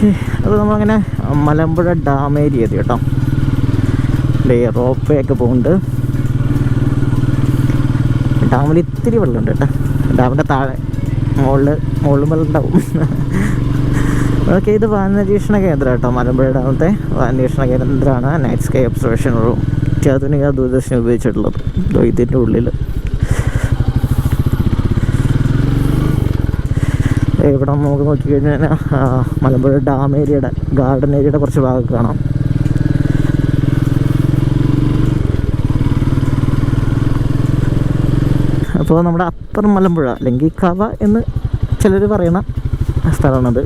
Okay, അത് നമ്മളങ്ങനെ Malampuzha dam area എത്തി കേട്ടോ. റോപ്പ് വേ ഒക്കെ പോകുന്നുണ്ട്. ഡാമിൽ ഇത്തിരി വെള്ളമുണ്ട് കേട്ടോ. ഡാമിൻ്റെ താഴെ മുകളിലും വെള്ളം ഉണ്ടാവും. ഓക്കെ, ഇത് വന്യനിരീക്ഷണ കേന്ദ്രം കേട്ടോ. മലമ്പുഴ ഡാമത്തെ വന്യനിരീക്ഷണ കേന്ദ്രമാണ്. നൈറ്റ് സ്കൈ ഒബ്സർവേഷൻ റൂം അത്യാധുനിക ദൂരദർശനം ഉപയോഗിച്ചിട്ടുള്ളത് ഇതിൻ്റെ ഉള്ളിൽ. ഇവിടെ നമുക്ക് നോക്കിക്കഴിഞ്ഞാൽ മലമ്പുഴ ഡാം ഏരിയയുടെ ഗാർഡൻ ഏരിയയുടെ കുറച്ച് ഭാഗം കാണാം. അപ്പോൾ നമ്മുടെ അപ്പർ മലമ്പുഴ അല്ലെങ്കിൽ കവ എന്ന് ചിലർ പറയണ സ്ഥലമാണത്.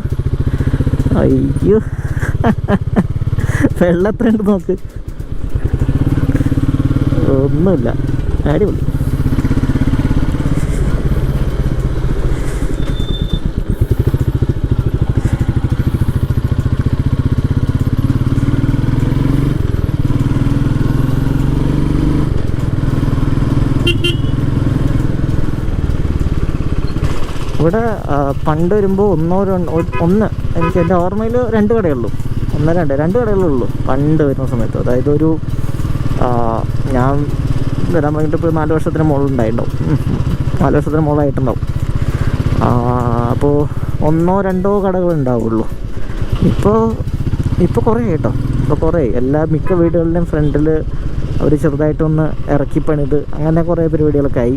അയ്യോ, വെള്ളത്തിനുണ്ട് നോക്ക്, ഒന്നുമില്ല, അടിപൊളി. ഇവിടെ പണ്ട് വരുമ്പോൾ ഒന്ന് എനിക്ക് എൻ്റെ ഓർമ്മയിൽ 2 കടയുള്ളൂ. 2 കടകളുള്ളൂ പണ്ട് വരുന്ന സമയത്ത്. അതായത് ഒരു ഞാൻ വരാൻ വേണ്ടിയിട്ട് ഇപ്പോൾ 4 വർഷത്തിന് മുകളിലുണ്ടായിട്ടുണ്ടാവും. 4 വർഷത്തിന് മുകളിലായിട്ടുണ്ടാവും. അപ്പോൾ 1-2 കടകൾ ഉണ്ടാവുള്ളൂ. ഇപ്പോൾ കുറേ കേട്ടോ. ഇപ്പോൾ കുറേ മിക്ക വീടുകളുടെയും ഫ്രണ്ടിൽ അവർ ചെറുതായിട്ടൊന്ന് ഇറക്കി പണിത് അങ്ങനെ കുറേ പരിപാടികളൊക്കെ ആയി.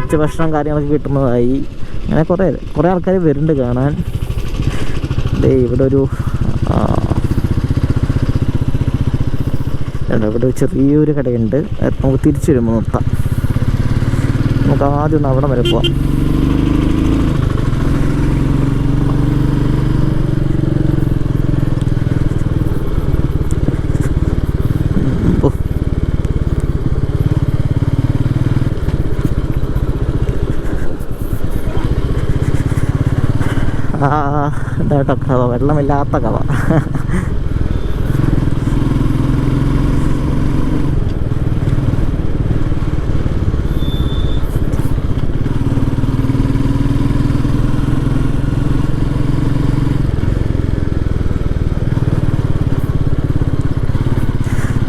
ഉച്ചഭക്ഷണം കാര്യങ്ങളൊക്കെ കിട്ടുന്നതായി. അങ്ങനെ കുറേ ആൾക്കാർ വരുന്നുണ്ട് കാണാൻ. ഇവിടെ ഇവിടെ ചെറിയൊരു കടയുണ്ട്. നമുക്ക് തിരിച്ചു വരുമ്പോൾ നിർത്താം. നമുക്ക് ആദ്യം ഒന്ന് അവിടെ വരെ പോവാം. ഇതാട്ടോ കവ, വെള്ളമില്ലാത്ത കവ.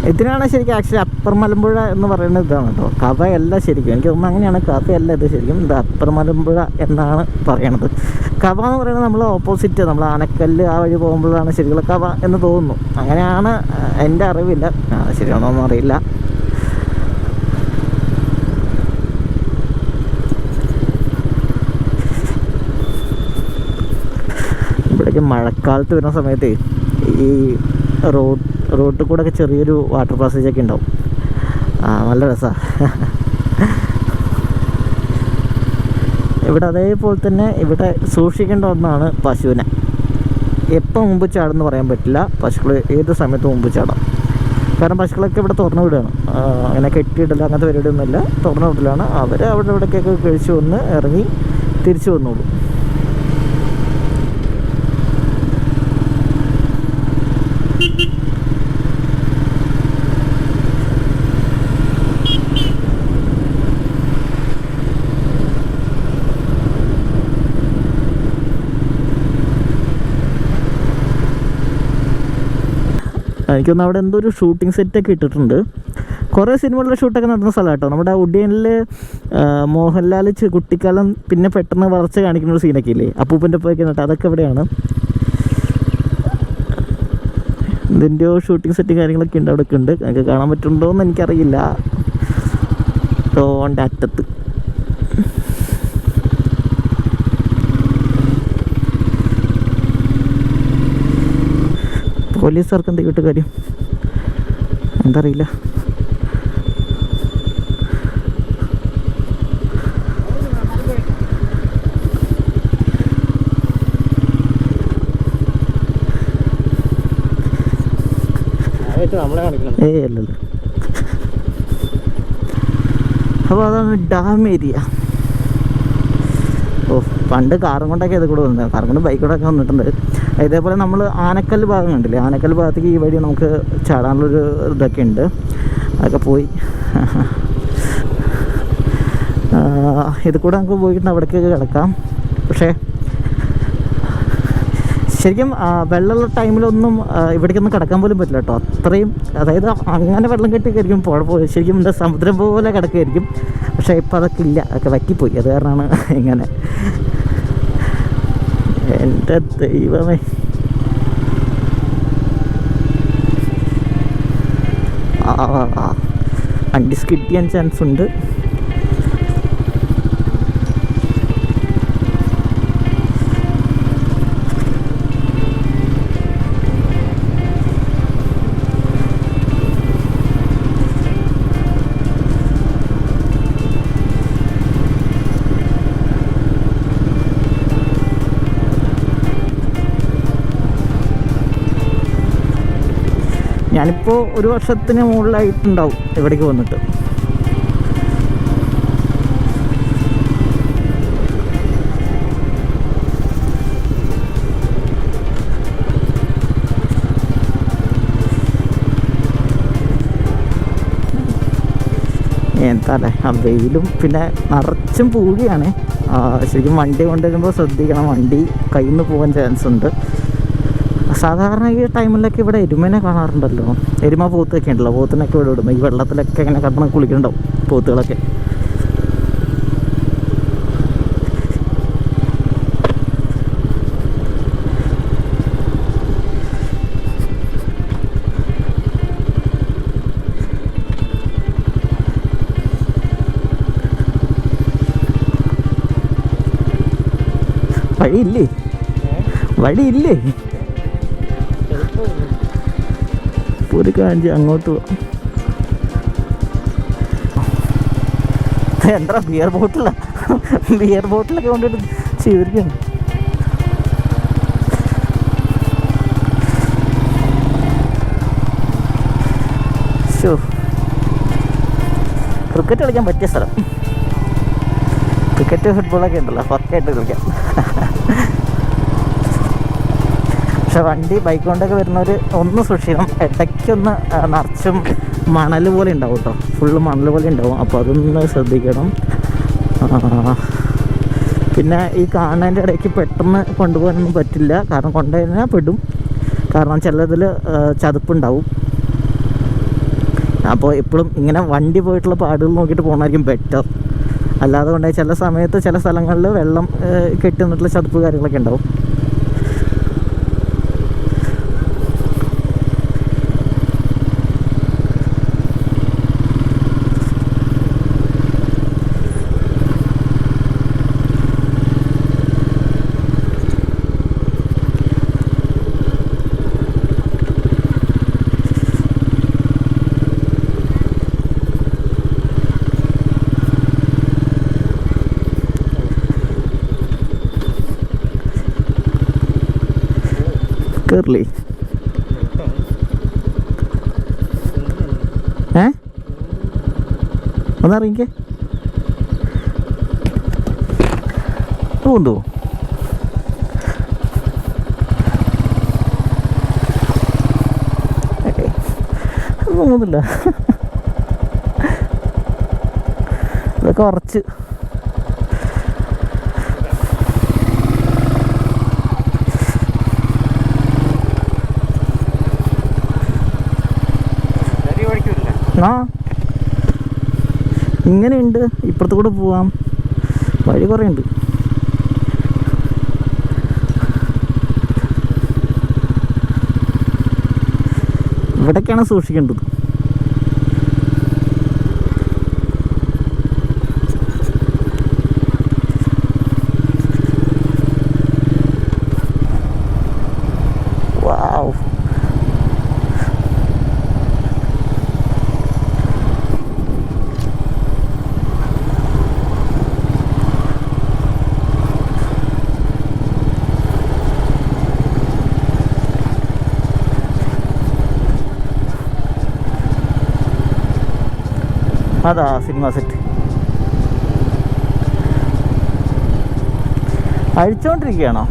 ഇതിനാണ് ശരിക്കും ആക്ച്വലി അപ്പർ മലമ്പുഴ എന്ന് പറയുന്നത്. ഇതാണ് കേട്ടോ കവയല്ല ശരിക്കും. എനിക്ക് തോന്നുന്നു അങ്ങനെയാണ്. കവയല്ല ഇത് ശരിക്കും. ഇത് അപ്പർ മലമ്പുഴ എന്നാണ് പറയണത്. കവ എന്ന് പറയുന്നത് നമ്മൾ ഓപ്പോസിറ്റ്, നമ്മൾ ആനക്കല്ല് ആ വഴി പോകുമ്പോഴാണ് ശരിക്കുള്ള കവ എന്ന് തോന്നുന്നു. അങ്ങനെയാണ് എൻ്റെ അറിവില്ല, ശരിയാണോന്നും അറിയില്ല. ഇവിടേക്ക് മഴക്കാലത്ത് വരുന്ന സമയത്ത് ഈ റോഡിൽ കൂടെ ഒക്കെ ചെറിയൊരു വാട്ടർ പാസേജൊക്കെ ഉണ്ടാവും. നല്ല രസമാണ്. ഇവിടെ അതേപോലെ തന്നെ ഇവിടെ സൂക്ഷിക്കേണ്ട ഒന്നാണ് പശുവിനെ. എപ്പോൾ മുമ്പ് ചാടുമെന്ന് പറയാൻ പറ്റില്ല. പശുക്കൾ ഏത് സമയത്തും മുമ്പ് ചാടാം. കാരണം പശുക്കളൊക്കെ ഇവിടെ തുറന്നു വിടുകയാണ്. അങ്ങനെ കെട്ടിയിടില്ല, അങ്ങനത്തെ പരിപാടിയൊന്നുമില്ല. തുറന്നു വിടലാണ്. അവർ അവിടെ ഇവിടേക്കൊക്കെ കഴിച്ച് വന്ന് ഇറങ്ങി തിരിച്ചു വന്നോളൂ. എനിക്കൊന്ന് അവിടെ എന്തോ ഒരു ഷൂട്ടിംഗ് സെറ്റൊക്കെ ഇട്ടിട്ടുണ്ട്. കുറേ സിനിമകളുടെ ഷൂട്ടൊക്കെ നടന്ന സ്ഥലം കേട്ടോ. നമ്മുടെ ഉഡ്ഡയനിൽ മോഹൻലാൽ കുട്ടിക്കാലം പിന്നെ പെട്ടെന്ന് വളർച്ച കാണിക്കുന്ന ഒരു സീനൊക്കെ ഇല്ലേ, അപ്പൂപ്പൻ്റെ ഒപ്പമൊക്കെ നട്ട്, അതൊക്കെ ഇവിടെയാണ്. ഇതിൻ്റെയോ ഷൂട്ടിംഗ് സെറ്റും കാര്യങ്ങളൊക്കെ ഉണ്ട്, അവിടെയൊക്കെ ഉണ്ട്. നിങ്ങൾക്ക് കാണാൻ പറ്റുന്നുണ്ടോ എന്ന് എനിക്കറിയില്ല. തോൻ്റെ അറ്റത്ത് പോലീസുകാർക്ക് എന്ത് കിട്ടും കാര്യം എന്തറിയില്ല. അല്ലല്ലോ. അപ്പോൾ അതാണ് ഡാം ഏരിയ. പണ്ട് കാറും കൊണ്ടൊക്കെ ഇത് കൂടെ വന്നത്. കാറും കൊണ്ട് ബൈക്കോടൊക്കെ വന്നിട്ടുണ്ട്. ഇതേപോലെ നമ്മൾ ആനക്കല്ല് ഭാഗം കണ്ടില്ലേ, ആനക്കല്ല് ഭാഗത്തേക്ക് ഈ വഴി നമുക്ക് ചാടാനുള്ളൊരു ഇതൊക്കെ ഉണ്ട്. അതൊക്കെ പോയി ഇത് കൂടെ നമുക്ക് പോയിട്ട് അവിടേക്ക് കിടക്കാം. പക്ഷേ ശരിക്കും വെള്ളമുള്ള ടൈമിലൊന്നും ഇവിടേക്കൊന്നും കിടക്കാൻ പോലും പറ്റില്ല കേട്ടോ. അത്രയും, അതായത് അങ്ങനെ വെള്ളം കെട്ടിയൊക്കെയായിരിക്കും പുഴ പോയി, ശരിക്കും എന്താ സമുദ്രം പോലെ കിടക്കുകയായിരിക്കും. പക്ഷേ ഇപ്പം അതൊക്കെ ഇല്ല, അതൊക്കെ വറ്റിപ്പോയി. അത് കാരണമാണ് ഇങ്ങനെ. എൻ്റെ ദൈവമേ, വണ്ടി സ്കിഡ് ചെയ്യാൻ ചാൻസ് ഉണ്ട്. ഞാനിപ്പോൾ 1 വർഷത്തിന് മുകളിലായിട്ടുണ്ടാവും ഇവിടേക്ക് വന്നിട്ട്. എന്താല്ലേ ആ വെയിലും, പിന്നെ നിറച്ചും പൂഴിയാണ്. ശരിക്കും വണ്ടി കൊണ്ടുവരുമ്പോൾ ശ്രദ്ധിക്കണം, വണ്ടി കയ്യിൽ നിന്ന് പോകാൻ ചാൻസ് ഉണ്ട്. സാധാരണ ഈ ടൈമിലൊക്കെ ഇവിടെ എരുമേനെ കാണാറുണ്ടല്ലോ, എരുമ പോത്തൊക്കെ ഉണ്ടല്ലോ, പോത്തിനൊക്കെ ഇവിടെ ഇടുന്നു. ഈ വെള്ളത്തിലൊക്കെ ഇങ്ങനെ കടന്ന് കുളിക്കുന്നുണ്ടാവും പോത്തുകളൊക്കെ. വഴിയില്ലേ ഒരു കാഞ്ചി അങ്ങോട്ട് പോവാം. എന്താ ബിയർ ബോട്ടിലൊക്കെ കൊണ്ടിട്ട് ചെയ്തിരിക്കുകയാണ്. ക്രിക്കറ്റ് കളിക്കാൻ പറ്റിയ സ്ഥലം. ക്രിക്കറ്റ് ഫുട്ബോളൊക്കെ ഉണ്ടല്ലോ, പക്കയായിട്ട് കളിക്കാം. പക്ഷെ വണ്ടി ബൈക്ക് കൊണ്ടൊക്കെ വരുന്നവർ ഒന്ന് സൂക്ഷിക്കണം. ഇടയ്ക്കൊന്ന് നിറച്ചും മണൽ പോലെ ഉണ്ടാവും കേട്ടോ, ഫുള്ള് മണൽ പോലെ ഉണ്ടാവും. അപ്പോൾ അതൊന്ന് ശ്രദ്ധിക്കണം. പിന്നെ ഈ കാണാൻ്റെ ഇടയ്ക്ക് പെട്ടെന്ന് കൊണ്ടുപോകാനൊന്നും പറ്റില്ല, കാരണം കൊണ്ടുപോയാൽ പെടും. കാരണം ചിലതിൽ ചതുപ്പുണ്ടാവും. അപ്പോൾ എപ്പോഴും ഇങ്ങനെ വണ്ടി പോയിട്ടുള്ള പാടുകൾ നോക്കിയിട്ട് പോകണമായിരിക്കും ബെറ്റർ. അല്ലാതെ കൊണ്ടുപോയി ചില സമയത്ത് ചില സ്ഥലങ്ങളിൽ വെള്ളം കെട്ടി നിന്നിട്ടുള്ള ചതുപ്പ് കാര്യങ്ങളൊക്കെ ഉണ്ടാവും. കേറില്ലേ? ഒന്നറിയിക്കേ കൊണ്ടുപോകും. പോകുന്നില്ല, ഇതൊക്കെ കുറച്ച് ഇങ്ങനെയുണ്ട്. ഇപ്പുറത്ത് കൂടെ പോവാം, വഴി കുറേ ഉണ്ട്. ഇവിടേക്കാണ് സൂക്ഷിക്കേണ്ടത്. വാവ്, അതാ സിനിമ സെറ്റ്. അഴിച്ചോണ്ടിരിക്കുകയാണോ?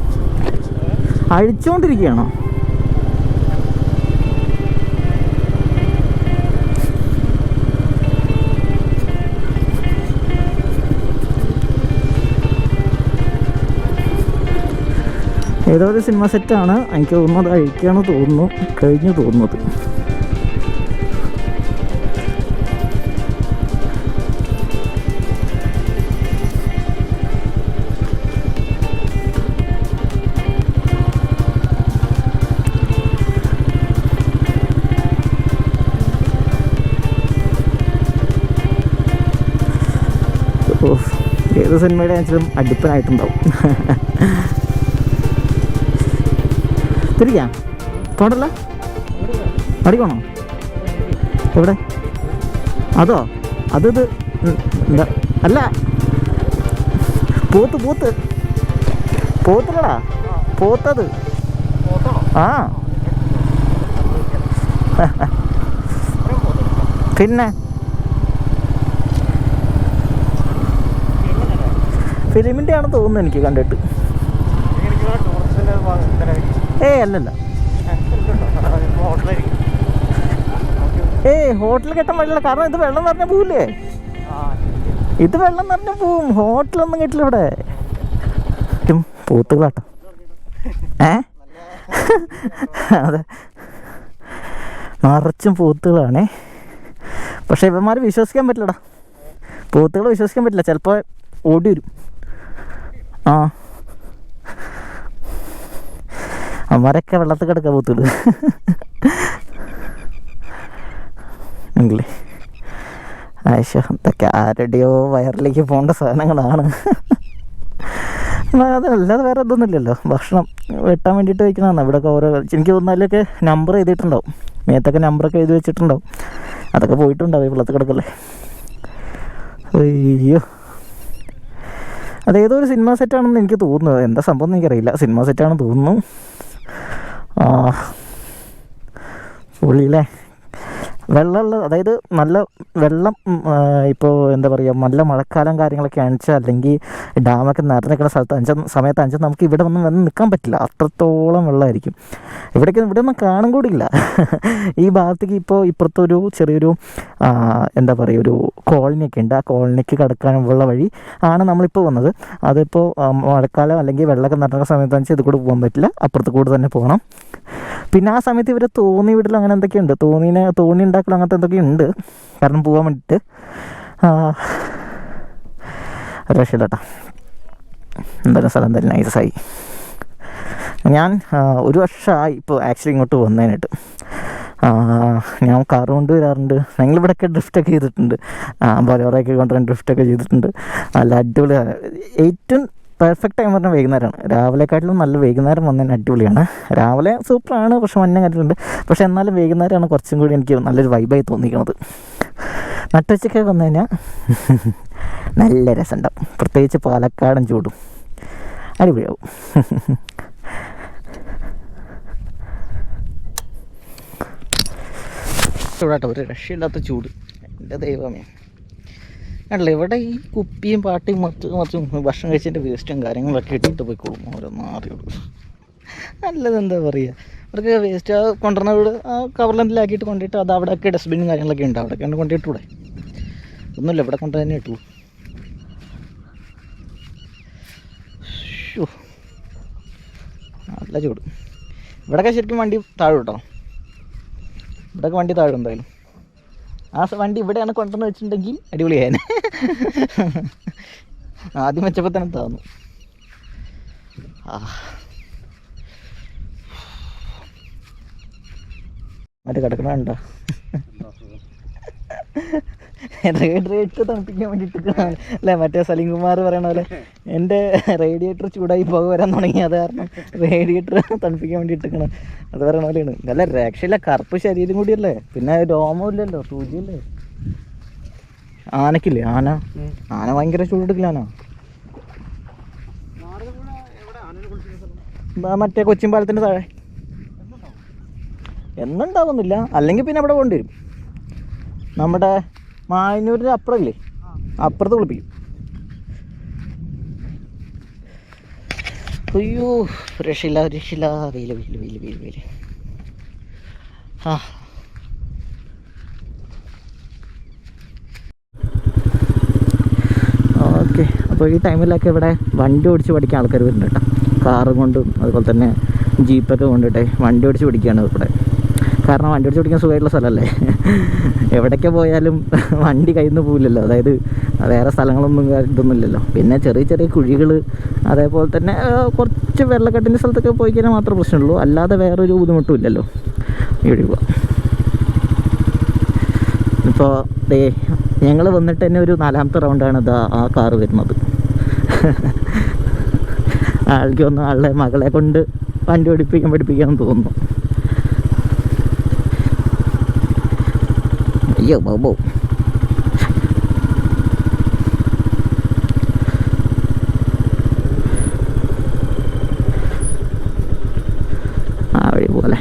ഏതോ ഒരു സിനിമ സെറ്റാണ്, എനിക്ക് തോന്നുന്നത് അഴിക്കാണ് തോന്നുന്നു, കഴിഞ്ഞു തോന്നുന്നത്. ഏത് സിനിമയുടെ ആണെങ്കിലും അടിപ്പനായിട്ടുണ്ടാവും. തിരിക്കാം തോണ്ടല്ല, അടിക്കണോ? എവിടെ? അതോ? ഇത് എന്താ? അല്ല, പോത്തില്ലടാ, പോത്തത്. ആ പിന്നെ ഫിലിമിൻ്റെ ആണെന്ന് തോന്നുന്നു എനിക്ക് കണ്ടിട്ട്. അല്ലല്ല, ഹോട്ടൽ കെട്ടാൻ പറ്റില്ല, കാരണം ഇത് വെള്ളം നിറഞ്ഞ പോവില്ലേ? ഇത് വെള്ളം നിറഞ്ഞ പോവും, ഹോട്ടലൊന്നും കിട്ടില്ല ഇവിടെ. പോത്തുകളാട്ടോ. അതെ, നിറച്ചും പോത്തുകളാണേ. പക്ഷെ ഇവന്മാർ വിശ്വസിക്കാൻ പറ്റില്ലടാ, പോത്തുകൾ വിശ്വസിക്കാൻ പറ്റില്ല, ചിലപ്പോൾ ഓടി വരും. അവന്മാരൊക്കെ വെള്ളത്തിൽ കിടക്കാൻ പോത്തുള്ളൂ എങ്കിലേ. ആയിഷോ, ഇതൊക്കെ ആരുടെയോ വയറിലേക്ക് പോകേണ്ട സാധനങ്ങളാണ്. അതല്ലാതെ വേറെ ഇതൊന്നുമില്ലല്ലോ. ഭക്ഷണം വെട്ടാൻ വേണ്ടിയിട്ട് വയ്ക്കുന്നതാണ്. ഇവിടെയൊക്കെ ഓരോ, എനിക്ക് തോന്നാലൊക്കെ നമ്പർ എഴുതിയിട്ടുണ്ടാവും, മേത്തൊക്കെ നമ്പറൊക്കെ എഴുതി വെച്ചിട്ടുണ്ടാവും. അതൊക്കെ പോയിട്ടുണ്ടാവും ഈ വെള്ളത്തിൽ കിടക്കല്ലേ. അയ്യോ, അതേതോ ഒരു സിനിമ സെറ്റാണെന്ന് എനിക്ക് തോന്നുന്നത്. എന്താ സംഭവം എന്ന് എനിക്കറിയില്ല, സിനിമ സെറ്റാണെന്ന് തോന്നുന്നു. പുള്ളിയില്ലേ, വെള്ളമുള്ള, അതായത് നല്ല വെള്ളം, ഇപ്പോൾ എന്താ പറയുക, നല്ല മഴക്കാലം കാര്യങ്ങളൊക്കെ അണിച്ചാൽ, അല്ലെങ്കിൽ ഡാമൊക്കെ നിറഞ്ഞിരിക്കുന്ന സമയത്ത് അഞ്ച് നമുക്ക് ഇവിടെ വന്ന് നിൽക്കാൻ പറ്റില്ല, അത്രത്തോളം വെള്ളമായിരിക്കും. ഇവിടെ ഒന്നും കാണും കൂടിയില്ല. ഈ ഭാഗത്തേക്ക് ഇപ്പോൾ ഇപ്പുറത്തൊരു ചെറിയൊരു എന്താ പറയുക, ഒരു കോളനിയൊക്കെ ഉണ്ട്. ആ കോളനിക്ക് കടക്കാനുള്ള വഴി ആണ് നമ്മളിപ്പോൾ വന്നത്. അതിപ്പോൾ മഴക്കാലം അല്ലെങ്കിൽ വെള്ളമൊക്കെ നിറഞ്ഞ സമയത്ത് ഇത് കൂടെ പോകാൻ പറ്റില്ല, അപ്പുറത്ത് കൂടെ തന്നെ പോകണം. പിന്നെ ആ സമയത്ത് ഇവർ തോണി വിടൽ അങ്ങനെ എന്തൊക്കെയുണ്ട്, തോണി ഉണ്ടാക്കൽ അങ്ങനത്തെ എന്തൊക്കെയുണ്ട്, കാരണം പോകാൻ വേണ്ടിയിട്ട്. രക്ഷയില്ല കേട്ടോ, എന്തായാലും സ്ഥലം എന്തായാലും നൈസായി. ഞാൻ 1 വർഷമായി ഇപ്പോൾ ആക്ച്വലി ഇങ്ങോട്ട് വന്നതിനായിട്ട്. ഞാൻ കാറ് കൊണ്ടുവരാറുണ്ട്, ഞങ്ങളിവിടെയൊക്കെ ഡ്രിഫ്റ്റൊക്കെ ചെയ്തിട്ടുണ്ട്, ബലോറയൊക്കെ കൊണ്ടുവരാൻ ഡ്രിഫ്റ്റൊക്കെ ചെയ്തിട്ടുണ്ട്. നല്ല അടിപൊളിയാണ്. ഏറ്റവും പെർഫെക്റ്റ് ടൈം പറഞ്ഞാൽ വൈകുന്നേരമാണ്. രാവിലെക്കാട്ടിലും നല്ല വൈകുന്നേരം വന്നതിന് അടിപൊളിയാണ്. രാവിലെ സൂപ്പറാണ്, പക്ഷെ മഞ്ഞ കണ്ടിട്ടുണ്ട്. പക്ഷെ എന്നാലും വൈകുന്നേരമാണ് കുറച്ചും കൂടി എനിക്ക് നല്ലൊരു വൈബായി തോന്നിക്കുന്നത്. നട്ടുച്ചയ്ക്കൊക്കെ വന്നു കഴിഞ്ഞാൽ നല്ല രസമുണ്ടാവും, പ്രത്യേകിച്ച് പാലക്കാടൻ ചൂടും അടിപൊളിയാവും. ചൂടാട്ടോ, ഒരു രക്ഷയില്ലാത്ത ചൂട്, എൻ്റെ ദൈവമേ. അല്ല, ഇവിടെ ഈ കുപ്പിയും പാട്ടിയും മറിച്ചും ഭക്ഷണം കഴിച്ചതിൻ്റെ വേസ്റ്റും കാര്യങ്ങളൊക്കെ ഇട്ടിട്ട് പോയിക്കോളും ഓരോ നാറിയോട്. നല്ലത് എന്താ പറയുക, അവർക്ക് വേസ്റ്റ് കൊണ്ടുവരുന്ന വീട് ആ കവറിലെന്തെങ്കിലാക്കിയിട്ട് കൊണ്ടിട്ട് അത് അവിടെയൊക്കെ ഡസ്റ്റ്ബിന്നും കാര്യങ്ങളൊക്കെ ഉണ്ട്, അവിടെയൊക്കെ ഉണ്ട് കൊണ്ടിട്ടൂടെ. ഒന്നുമില്ല, ഇവിടെ കൊണ്ട് തന്നെ ഇട്ടു. നല്ല ചൂട്. ഇവിടെയൊക്കെ ശരിക്കും വണ്ടി താഴും കേട്ടോ, ഇവിടെയൊക്കെ വണ്ടി താഴും എന്തായാലും. ആ വണ്ടി ഇവിടെയാണ് കൊണ്ടുവന്ന് വെച്ചിട്ടുണ്ടെങ്കിൽ അടിപൊളിയായേനെ. ആദ്യം വെച്ചപ്പോൾ തന്നെ താന്നു. മറ്റേ കിടക്കണുണ്ടോ, റേഡിയേറ്റർ തണുപ്പിക്കാൻ വേണ്ടിയിട്ട് അല്ലേ, മറ്റേ സലീം കുമാർ പറയണ പോലെ എൻ്റെ റേഡിയേറ്റർ ചൂടായി പോക വരാൻ തുടങ്ങി, അത് കാരണം റേഡിയേറ്റർ തണുപ്പിക്കാൻ വേണ്ടി ഇട്ടിക്കണം, അത് പറയണ പോലെയാണ്. നല്ല രക്ഷയില്ല, കറുപ്പ് ശരീരം കൂടിയല്ലേ, പിന്നെ രോമമില്ലല്ലോ, സൂചിയല്ലേ. ആനക്കില്ലേ, ആന ഭയങ്കര ചൂടെടുക്കില്ല. മറ്റേ കൊച്ചിൻ പാലത്തിൻ്റെ താഴെ എന്നുണ്ടാവുന്നില്ല, അല്ലെങ്കിൽ പിന്നെ അവിടെ കൊണ്ടുവരും. നമ്മുടെ മായന്നൂരിൻ്റെ അപ്പുറമില്ലേ, അപ്പുറത്ത് കുളിപ്പിക്കും. അയ്യോ, രക്ഷയില്ല. വെയിൽ. ഓക്കെ, അപ്പോൾ ഈ ടൈമിലൊക്കെ ഇവിടെ വണ്ടി ഓടിച്ച് പഠിക്കാൻ ആൾക്കാർ വരുന്നുണ്ട് കേട്ടോ. കാറും കൊണ്ടും അതുപോലെ തന്നെ ജീപ്പൊക്കെ കൊണ്ടിട്ട് വണ്ടി ഓടിച്ച് പിടിക്കുകയാണ് ഇവിടെ. കാരണം വണ്ടി ഓടിച്ച് പിടിക്കാൻ സുഖമായിട്ടുള്ള സ്ഥലമല്ലേ. എവിടേക്ക് പോയാലും വണ്ടി കയ്യിൽ നിന്ന് പോവില്ലല്ലോ. അതായത് വേറെ സ്ഥലങ്ങളൊന്നും ഇതൊന്നുമില്ലല്ലോ. പിന്നെ ചെറിയ ചെറിയ കുഴികൾ, അതേപോലെ തന്നെ കുറച്ച് വെള്ളക്കെട്ടിൻ്റെ സ്ഥലത്തൊക്കെ പോയി കഴിഞ്ഞാൽ മാത്രമേ പ്രശ്നമുള്ളൂ. അല്ലാതെ വേറൊരു ബുദ്ധിമുട്ടും ഇല്ലല്ലോ ഈ വഴി പോവാം. ഇപ്പോൾ ഞങ്ങൾ വന്നിട്ട് തന്നെ ഒരു 4ാമത്തെ റൗണ്ടാണ് ഇതാ ആ കാറ് വരുന്നത്. ആൾക്ക് ഒന്ന് ആളുടെ മകളെ കൊണ്ട് വണ്ടി പഠിപ്പിക്കാമെന്ന് തോന്നുന്നു. അയ്യോ ബാബോ, ആ വഴി പോലെ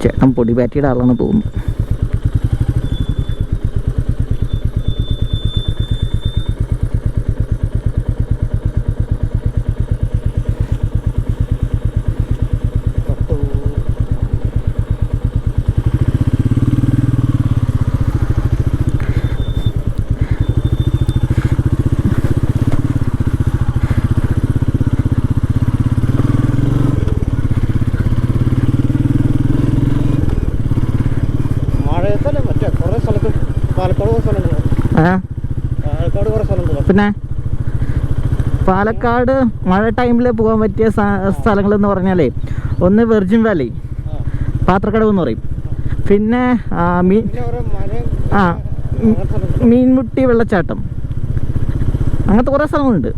ചേട്ടൻ പൊടി ബാറ്റിയുടെ ആളാണ് തോന്നുന്നു. പിന്നെ പാലക്കാട് മഴ ടൈമിൽ പോകാൻ പറ്റിയ സ്ഥലങ്ങളെന്ന് പറഞ്ഞാലേ ഒന്ന് വെർജിൻ വാലി, പാത്രക്കടവ് എന്ന് പറയും. പിന്നെ മീൻമുട്ടി വെള്ളച്ചാട്ടം, അങ്ങനത്തെ കുറേ സ്ഥലങ്ങളുണ്ട്.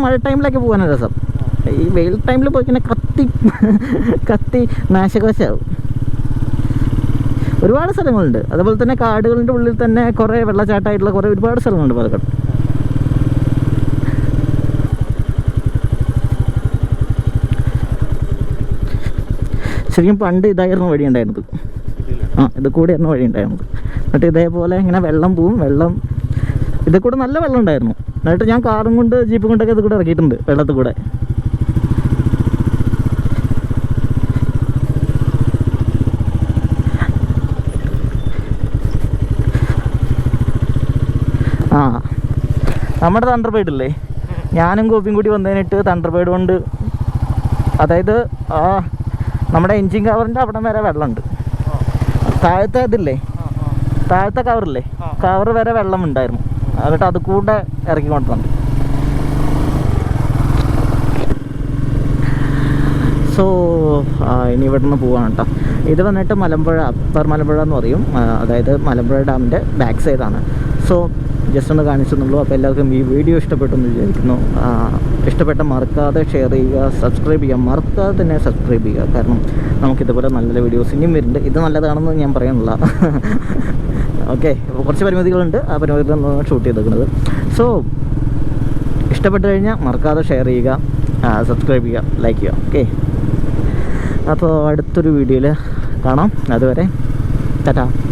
മഴ ടൈമിലേക്ക് പോകാനാണ് രസം. ഈ വെയിൽ ടൈമിൽ പോയി കഴിഞ്ഞാൽ കത്തി നാശകോശമാവും. ഒരുപാട് സ്ഥലങ്ങളുണ്ട്. അതുപോലെ തന്നെ കാടുകളുടെ ഉള്ളിൽ തന്നെ കുറേ വെള്ളച്ചാട്ടമായിട്ടുള്ള ഒരുപാട് സ്ഥലങ്ങളുണ്ട് പാലക്കാട്. ശരിക്കും പണ്ട് ഇതായിരുന്നു വഴി ഉണ്ടായിരുന്നത്. ഇത് കൂടെയായിരുന്നു വഴി ഉണ്ടായിരുന്നത്. എന്നിട്ട് ഇതേപോലെ ഇങ്ങനെ വെള്ളം പോവും. ഇതിൽ കൂടെ നല്ല വെള്ളം ഉണ്ടായിരുന്നു. എന്നിട്ട് ഞാൻ കാറും കൊണ്ട് ജീപ്പും കൊണ്ടൊക്കെ ഇത് കൂടെ ഇറക്കിയിട്ടുണ്ട് വെള്ളത്തിൽ കൂടെ. നമ്മുടെ തണ്ടർബേഡില്ലേ, ഞാനും ഗോപിയും കൂടി വന്നതിനിട്ട് തണ്ടർബേഡ് കൊണ്ട്, അതായത് നമ്മുടെ എൻജിൻ കവറിൻ്റെ അവിടെ വരെ വെള്ളമുണ്ട്. താഴത്തെ ഇതില്ലേ, താഴത്തെ കവറില്ലേ, കവർ വരെ വെള്ളം ഉണ്ടായിരുന്നു. എന്നിട്ട് അത് കൂടെ ഇറക്കി കൊണ്ടുവന്നു. സോ ഇനി ഇവിടെ നിന്ന് പോവാണ് കേട്ടോ. ഇത് വന്നിട്ട് മലമ്പുഴ, അപ്പർ മലമ്പുഴ എന്ന് പറയും. അതായത് മലമ്പുഴ ഡാമിൻ്റെ ബാക്ക് സൈഡാണ്. സോ ജസ്റ്റ് ഒന്ന് കാണിച്ചെന്നുള്ളൂ. അപ്പോൾ എല്ലാവർക്കും ഈ വീഡിയോ ഇഷ്ടപ്പെട്ടെന്ന് വിചാരിക്കുന്നു. ഇഷ്ടപ്പെട്ട മറക്കാതെ ഷെയർ ചെയ്യുക, സബ്സ്ക്രൈബ് ചെയ്യുക. മറക്കാതെ തന്നെ സബ്സ്ക്രൈബ് ചെയ്യുക. കാരണം നമുക്കിതുപോലെ നല്ല നല്ല വീഡിയോസ് ഇനിയും വരുന്നുണ്ട്. ഇത് നല്ലതാണെന്ന് ഞാൻ പറയാനുള്ള ഓക്കെ. അപ്പോൾ കുറച്ച് പരിമിതികളുണ്ട്. ആ പരിമിതികളൊന്നും ഷൂട്ട് ചെയ്തേക്കുന്നത്. സോ ഇഷ്ടപ്പെട്ട് കഴിഞ്ഞാൽ മറക്കാതെ ഷെയർ ചെയ്യുക, സബ്സ്ക്രൈബ് ചെയ്യുക, ലൈക്ക് ചെയ്യുക. ഓക്കെ, അപ്പോൾ അടുത്തൊരു വീഡിയോയിൽ കാണാം. അതുവരെ ടാറ്റാ.